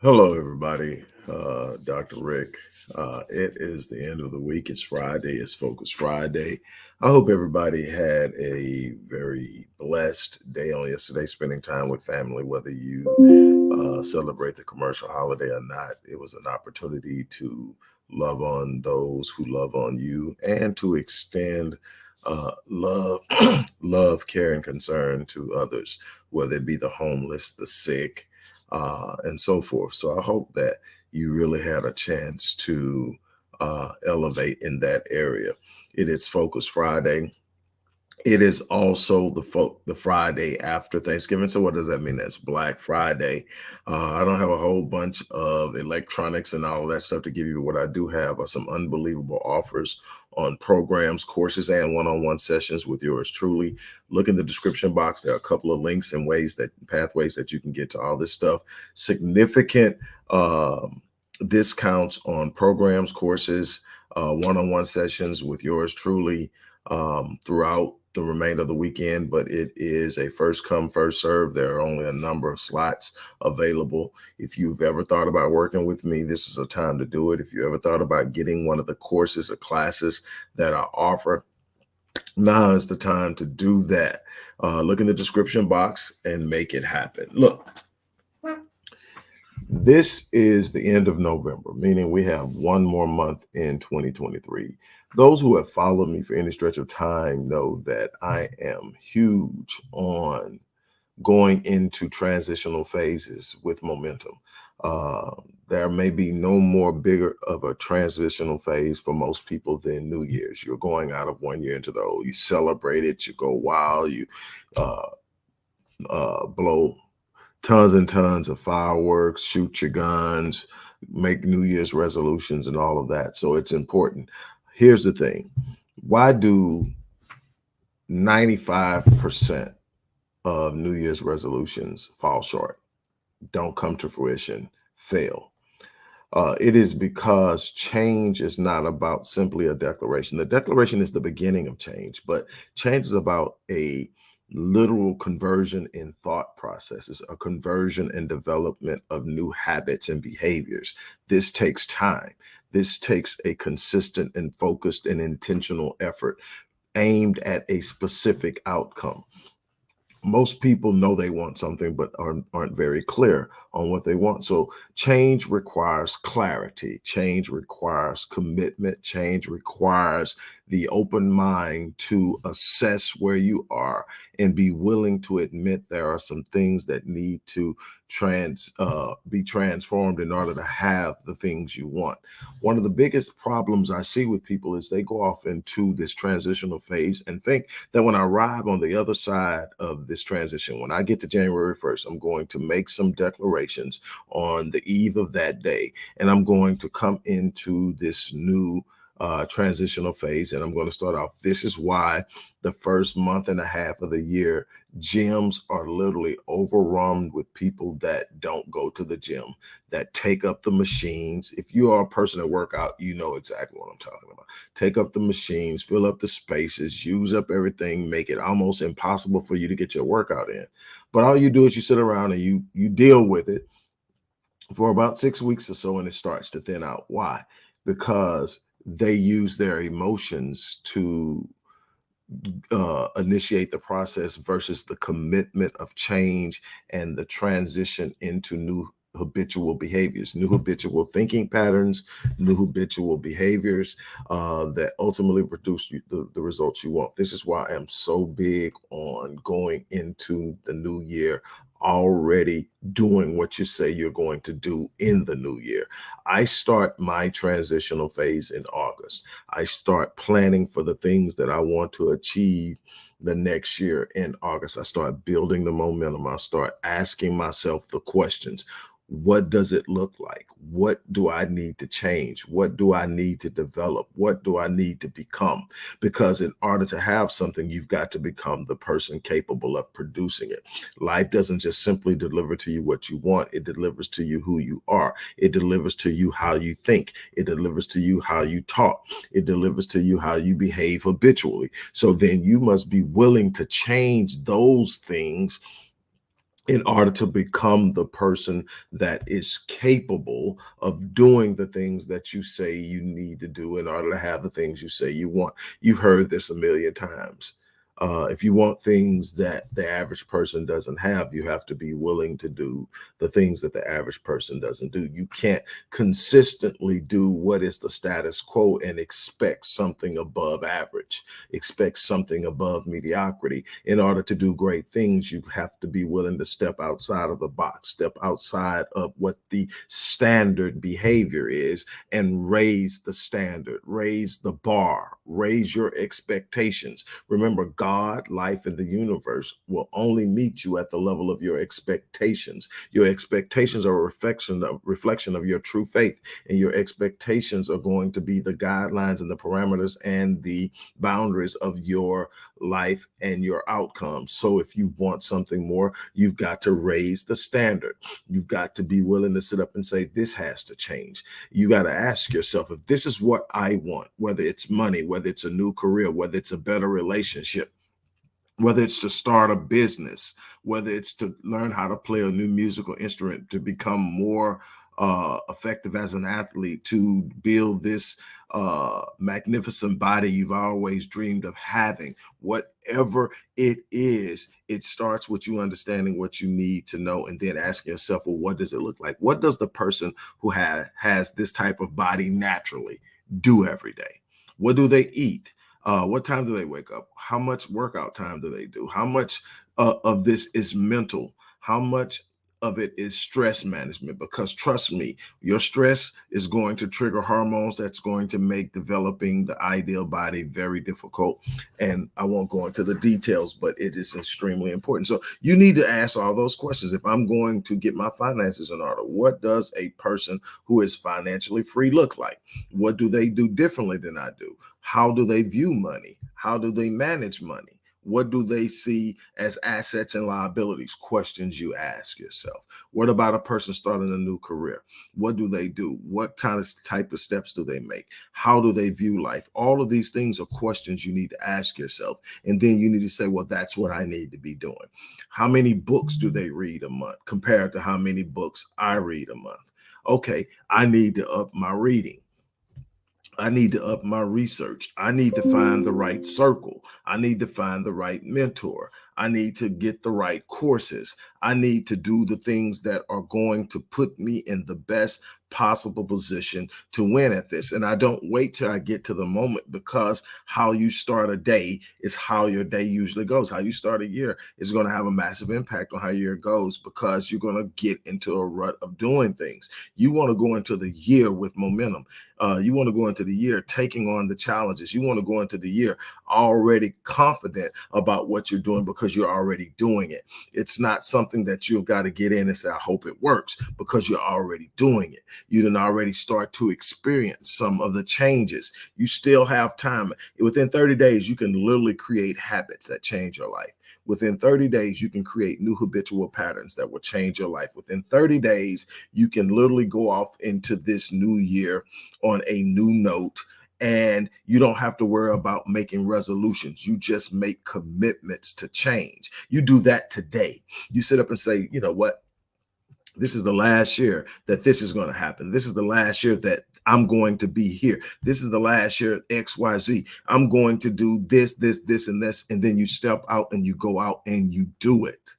Hello, everybody. Dr. Rick. It is the end of the week. It's Friday. It's Focus Friday. I hope everybody had a very blessed day on yesterday, spending time with family, whether you celebrate the commercial holiday or not. It was an opportunity to love on those who love on you and to extend love, love, care, and concern to others, whether it be the homeless, the sick, and so forth. So I hope that you really had a chance to elevate in that area. It is Focus Friday. It is also the Friday after Thanksgiving. So what does that mean? That's Black Friday. I don't have a whole bunch of electronics and all of that stuff to give you. What I do have are some unbelievable offers on programs, courses, and one-on-one sessions with yours truly. Look in the description box. There are a couple of links and pathways that you can get to all this stuff. Significant discounts on programs, courses, one-on-one sessions with yours truly throughout the remainder of the weekend, but it is a first come, first serve. There are only a number of slots available. If you've ever thought about working with me, this is a time to do it. If you ever thought about getting one of the courses or classes that I offer, now is the time to do that. Look in the description box and make it happen. Look, this is the end of November, meaning we have one more month in 2023. Those who have followed me for any stretch of time know that I am huge on going into transitional phases with momentum. Uh, there may be no more bigger of a transitional phase for most people than New Year's. You're going out of one year into the old. You celebrate it, you go wild, you uh, blow tons and tons of fireworks, shoot your guns, make New Year's resolutions, and all of that. So it's important. Here's the thing: why do 95% of New Year's resolutions fall short, don't come to fruition, fail? It is because change is not about simply a declaration. The declaration is the beginning of change, but change is about a literal conversion in thought processes, a conversion and development of new habits and behaviors. This takes time. This takes a consistent and focused and intentional effort aimed at a specific outcome. Most people know they want something but aren't very clear on what they want. So change requires clarity, change requires commitment, change requires the open mind to assess where you are and be willing to admit there are some things that need to be transformed in order to have the things you want. One of the biggest problems I see with people is they go off into this transitional phase and think that when I arrive on the other side of this transition, when I get to January 1st, I'm going to make some declarations on the eve of that day, and I'm going to come into this new transitional phase, and I'm going to start off. This is why the first month and a half of the year, gyms are literally overrun with people that don't go to the gym, that take up the machines. If you are a person that work out, you know exactly what I'm talking about. Take up the machines, fill up the spaces, use up everything, make it almost impossible for you to get your workout in. But all you do is you sit around and you deal with it for about 6 weeks or so, and it starts to thin out. Why? Because they use their emotions to initiate the process versus the commitment of change and the transition into new habitual behaviors, new habitual thinking patterns, new habitual behaviors that ultimately produce the results you want. This is why I am so big on going into the new year already doing what you say you're going to do in the new year. I start my transitional phase in August. I start planning for the things that I want to achieve the next year in August. I start building the momentum. I start asking myself the questions. What does it look like? What do I need to change? What do I need to develop? What do I need to become? Because in order to have something, you've got to become the person capable of producing it. Life doesn't just simply deliver to you what you want, it delivers to you who you are. It delivers to you how you think. It delivers to you how you talk. It delivers to you how you behave habitually. So then you must be willing to change those things in order to become the person that is capable of doing the things that you say you need to do in order to have the things you say you want. You've heard this a million times. If you want things that the average person doesn't have, you have to be willing to do the things that the average person doesn't do. You can't consistently do what is the status quo and expect something above average, expect something above mediocrity. In order to do great things, you have to be willing to step outside of the box, step outside of what the standard behavior is, and raise the standard, raise the bar, raise your expectations. Remember, God, life, and the universe will only meet you at the level of your expectations. Your expectations are a reflection of your true faith, and your expectations are going to be the guidelines and the parameters and the boundaries of your life and your outcomes. So if you want something more, you've got to raise the standard. You've got to be willing to sit up and say, this has to change. You got to ask yourself, if this is what I want, whether it's money, whether it's a new career, whether it's a better relationship, whether it's to start a business, whether it's to learn how to play a new musical instrument, to become more effective as an athlete, to build this magnificent body you've always dreamed of having, whatever it is, it starts with you understanding what you need to know and then asking yourself, well, what does it look like? What does the person who has this type of body naturally do every day? What do they eat? What time do they wake up? How much workout time do they do? How much of this is mental? How much of it is stress management? Because trust me, your stress is going to trigger hormones that's going to make developing the ideal body very difficult. And I won't go into the details, but it is extremely important. So you need to ask all those questions. If I'm going to get my finances in order, what does a person who is financially free look like? What do they do differently than I do? How do they view money? How do they manage money? What do they see as assets and liabilities? Questions you ask yourself. What about a person starting a new career? What do they do? What type of steps do they make? How do they view life? All of these things are questions you need to ask yourself. And then you need to say, well, that's what I need to be doing. How many books do they read a month compared to how many books I read a month? Okay, I need to up my reading. I need to up my research. I need to find the right circle. I need to find the right mentor. I need to get the right courses. I need to do the things that are going to put me in the best possible position to win at this. And I don't wait till I get to the moment, because how you start a day is how your day usually goes. How you start a year is going to have a massive impact on how your year goes, because you're going to get into a rut of doing things. You want to go into the year with momentum. You want to go into the year taking on the challenges. You want to go into the year already confident about what you're doing, because you're already doing it. It's not something that you've got to get in and say, I hope it works, because you're already doing it. You didn't already start to experience some of the changes. You still have time. Within 30 days, you can literally create habits that change your life. Within 30 days, you can create new habitual patterns that will change your life. Within 30 days, you can literally go off into this new year on a new note, and you don't have to worry about making resolutions. You just make commitments to change. You do that today. You sit up and say, you know what? This is the last year that this is going to happen. This is the last year that I'm going to be here. This is the last year XYZ. I'm going to do this, this, this, and this. And then you step out and you go out and you do it.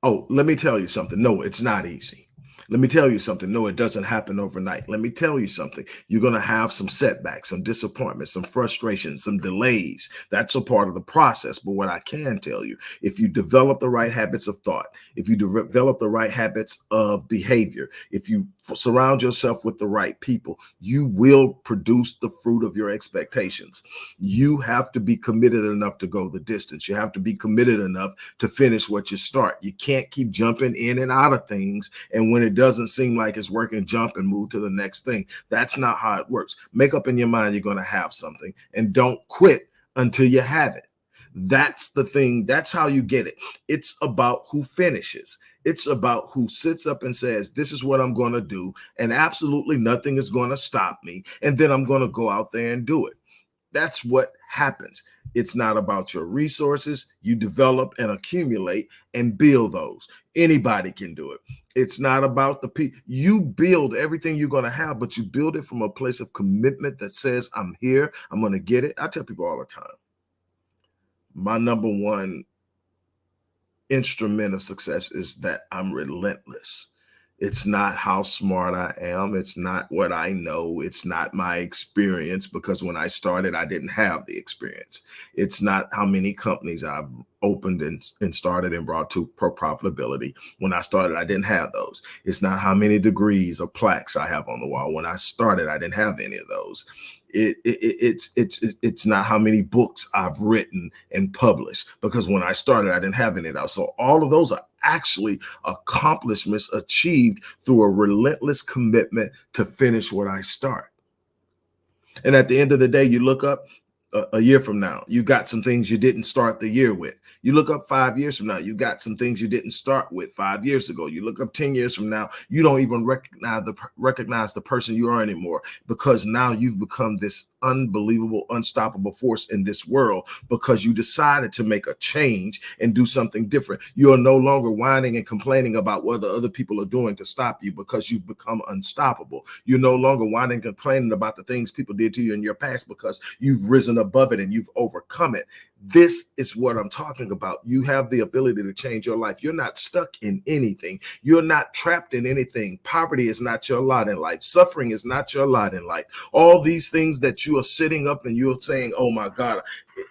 Oh, let me tell you something. No, it's not easy. Let me tell you something. No, it doesn't happen overnight. Let me tell you something. You're going to have some setbacks, some disappointments, some frustrations, some delays. That's a part of the process. But what I can tell you, if you develop the right habits of thought, if you develop the right habits of behavior, if you surround yourself with the right people, you will produce the fruit of your expectations. You have to be committed enough to go the distance. You have to be committed enough to finish what you start. You can't keep jumping in and out of things, and when it doesn't seem like it's working, jump and move to the next thing. That's not how it works. Make up in your mind you're going to have something, and don't quit until you have it. That's the thing. That's how you get it. It's about who finishes. It's about who sits up and says, this is what I'm going to do, and absolutely nothing is going to stop me. And then I'm going to go out there and do it. That's what happens. It's not about your resources. You develop and accumulate and build those. Anybody can do it. It's not about the people. You build everything you're going to have, but you build it from a place of commitment that says, I'm here, I'm going to get it. I tell people all the time, my number one instrument of success is that I'm relentless. It's not how smart I am. It's not what I know. It's not my experience, because when I started, I didn't have the experience. It's not how many companies I've opened and started and brought to profitability. When I started, I didn't have those. It's not how many degrees or plaques I have on the wall. When I started, I didn't have any of those. It's not how many books I've written and published, because when I started, I didn't have any of those. So all of those are actually accomplishments achieved through a relentless commitment to finish what I start. And at the end of the day, you look up a year from now, you got some things you didn't start the year with. You look up 5 years from now, you got some things you didn't start with 5 years ago. You look up 10 years from now, you don't even recognize the person you are anymore, because now you've become this unbelievable, unstoppable force in this world, because you decided to make a change and do something different. You are no longer whining and complaining about what the other people are doing to stop you, because you've become unstoppable. You're no longer whining and complaining about the things people did to you in your past, because you've risen above it and you've overcome it. This is what I'm talking about. You have the ability to change your life. You're not stuck in anything. You're not trapped in anything. Poverty is not your lot in life. Suffering is not your lot in life. All these things that you are sitting up and you're saying, oh my God,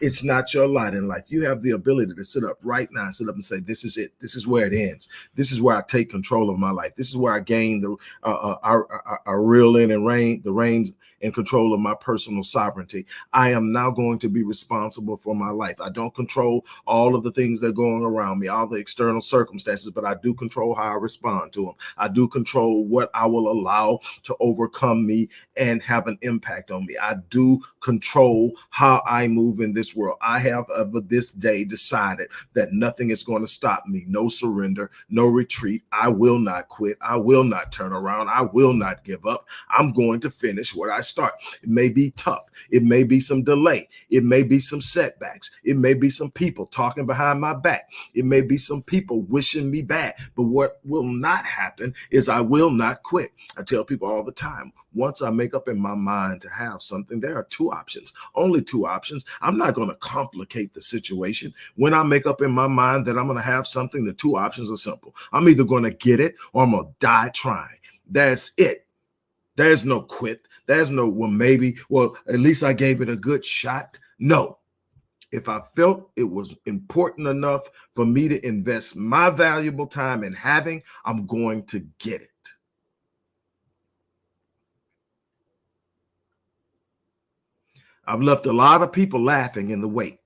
it's not your lot in life. You have the ability to sit up right now, sit up and say, this is it. This is where it ends. This is where I take control of my life. This is where I gain the I reel in and the reins and control of my personal sovereignty. I am now going to be responsible for my life. I don't control all of the things that are going around me, all the external circumstances, but I do control how I respond to them. I do control what I will allow to overcome me and have an impact on me. I do control how I move in this world. I have this day decided that nothing is going to stop me. No surrender, no retreat. I will not quit. I will not turn around. I will not give up. I'm going to finish what I start. It may be tough. It may be some delay. It may be some setbacks. It may be some people talking behind my back. It may be some people wishing me bad. But what will not happen is I will not quit. I tell people all the time, once I make up in my mind to have something, there are two options, only two options. I'm not going to complicate the situation. When I make up in my mind that I'm going to have something, the two options are simple. I'm either going to get it or I'm going to die trying. That's it. There's no quit. There's no, well, maybe, well, at least I gave it a good shot. No. If I felt it was important enough for me to invest my valuable time in having, I'm going to get it. I've left a lot of people laughing in the wait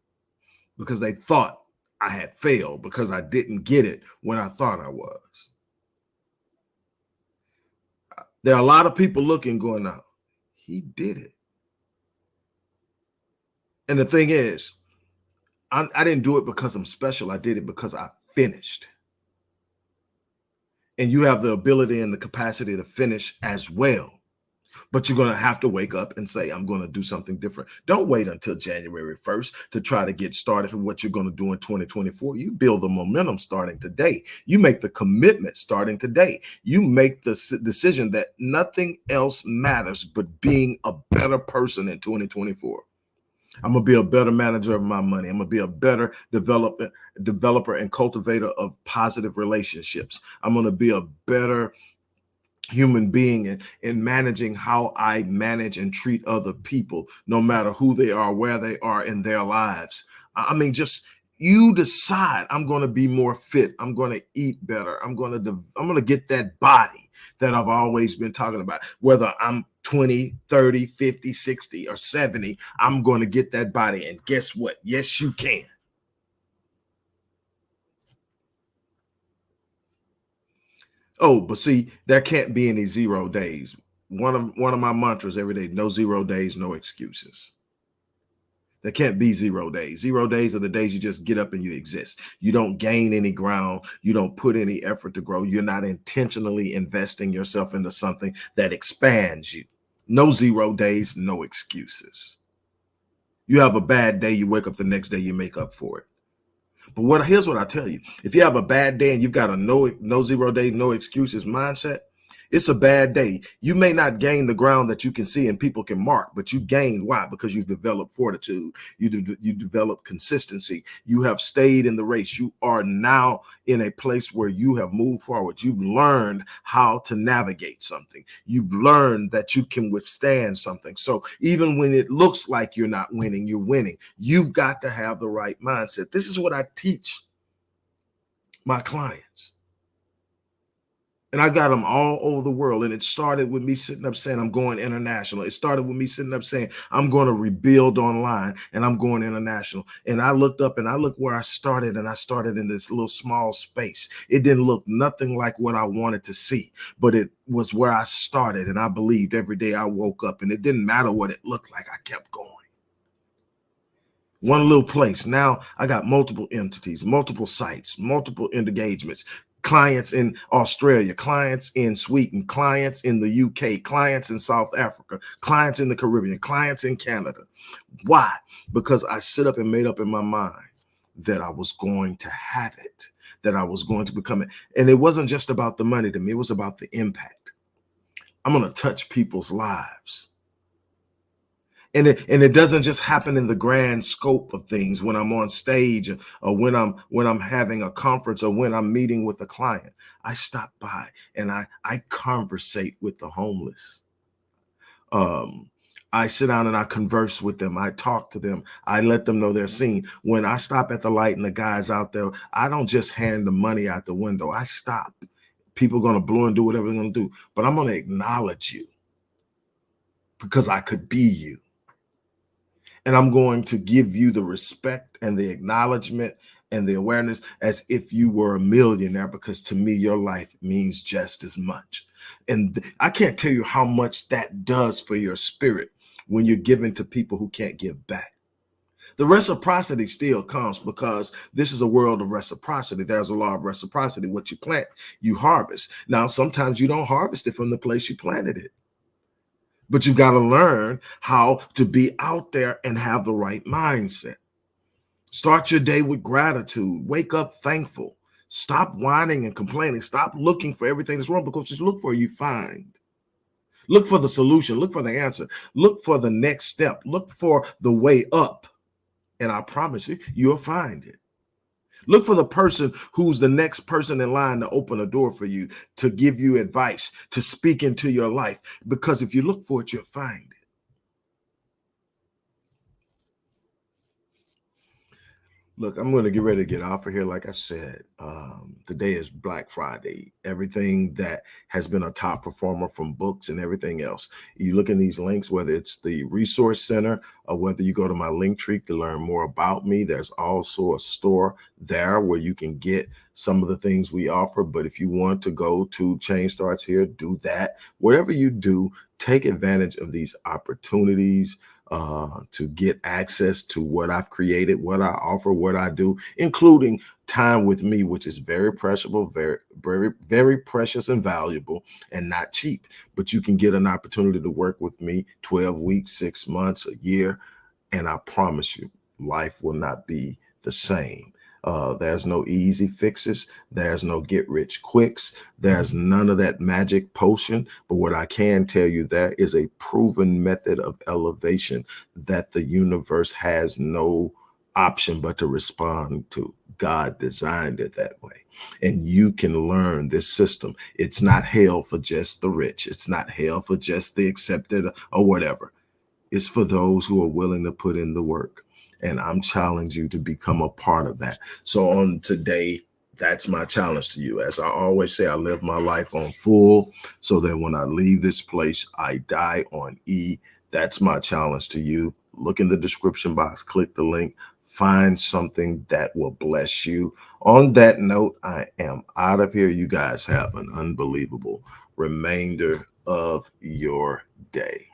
because they thought I had failed because I didn't get it when I thought I was. There are a lot of people looking, going, now, he did it. And the thing is, I didn't do it because I'm special. I did it because I finished. And you have the ability and the capacity to finish as well. But you're going to have to wake up and say, I'm going to do something different. Don't wait until January 1st to try to get started for what you're going to do in 2024. You build the momentum starting today. You make the commitment starting today. You make the decision that nothing else matters but being a better person in 2024. I'm going to be a better manager of my money. I'm going to be a better developer and cultivator of positive relationships. I'm going to be a better human being and in managing how I manage and treat other people, no matter who they are, where they are in their lives. I mean, just you decide, I'm going to be more fit. I'm going to eat better. I'm going to get that body that I've always been talking about. Whether I'm 20, 30, 50, 60, or 70, I'm going to get that body. And guess what? Yes, you can. Oh, but see, there can't be any 0 days. One of my mantras every day: no 0 days, no excuses. There can't be 0 days. 0 days are the days you just get up and you exist. You don't gain any ground. You don't put any effort to grow. You're not intentionally investing yourself into something that expands you. No 0 days, no excuses. You have a bad day, you wake up the next day, you make up for it. But here's what I tell you. If you have a bad day and you've got a no 0 day, no excuses mindset, it's a bad day. You may not gain the ground that you can see and people can mark, but you gain. Why? Because you've developed fortitude. You develop consistency. You have stayed in the race. You are now in a place where you have moved forward. You've learned how to navigate something. You've learned that you can withstand something. So even when it looks like you're not winning, you're winning. You've got to have the right mindset. This is what I teach my clients. And I got them all over the world. And it started with me sitting up saying, I'm going international. It started with me sitting up saying, I'm going to rebuild online and I'm going international. And I looked up and I looked where I started, and I started in this little small space. It didn't look nothing like what I wanted to see, but it was where I started. And I believed every day I woke up, and it didn't matter what it looked like. I kept going. One little place. Now I got multiple entities, multiple sites, multiple engagements, clients in Australia, clients in Sweden, clients in the UK, clients in South Africa, clients in the Caribbean, clients in Canada. Why? Because I sit up and made up in my mind that I was going to have it, that I was going to become it. And it wasn't just about the money to me, it was about the impact. I'm going to touch people's lives. And it doesn't just happen in the grand scope of things when I'm on stage, or when I'm having a conference, or when I'm meeting with a client. I stop by and I conversate with the homeless. Um, I sit down and I converse with them. I talk to them. I let them know they're seen. When I stop at the light and the guy's out there, I don't just hand the money out the window. I stop. People are going to blow and do whatever they're going to do, but I'm going to acknowledge you because I could be you. And I'm going to give you the respect and the acknowledgement and the awareness as if you were a millionaire, because to me, your life means just as much. And I can't tell you how much that does for your spirit when you're giving to people who can't give back. The reciprocity still comes, because this is a world of reciprocity. There's a law of reciprocity. What you plant, you harvest. Now, sometimes you don't harvest it from the place you planted it. But you've got to learn how to be out there and have the right mindset. Start your day with gratitude. Wake up thankful. Stop whining and complaining. Stop looking for everything that's wrong, because just look for it, you find. Look for the solution. Look for the answer. Look for the next step. Look for the way up. And I promise you, you'll find it. Look for the person who's the next person in line to open a door for you, to give you advice, to speak into your life. Because if you look for it, you'll find it. Look, I'm going to get ready to get off of here. Like I said, today is Black Friday. Everything that has been a top performer, from books and everything else. You look in these links, whether it's the resource center or whether you go to my link tree to learn more about me. There's also a store there where you can get some of the things we offer. But if you want to go to Change Starts Here, do that. Whatever you do, take advantage of these opportunities to get access to what I've created, what I offer, what I do, including time with me, which is very precious, very precious and valuable, and not cheap. But you can get an opportunity to work with me 12 weeks, 6 months, a year, and I promise you, life will not be the same. There's no easy fixes. There's no get rich quicks. There's none of that magic potion. But what I can tell you, there is a proven method of elevation that the universe has no option but to respond to. God designed it that way. And you can learn this system. It's not hell for just the rich. It's not hell for just the accepted or whatever. It's for those who are willing to put in the work. And I'm challenging you to become a part of that. So on today, that's my challenge to you. As I always say, I live my life on full so that when I leave this place, I die on E. That's my challenge to you. Look in the description box, click the link, find something that will bless you. On that note, I am out of here. You guys have an unbelievable remainder of your day.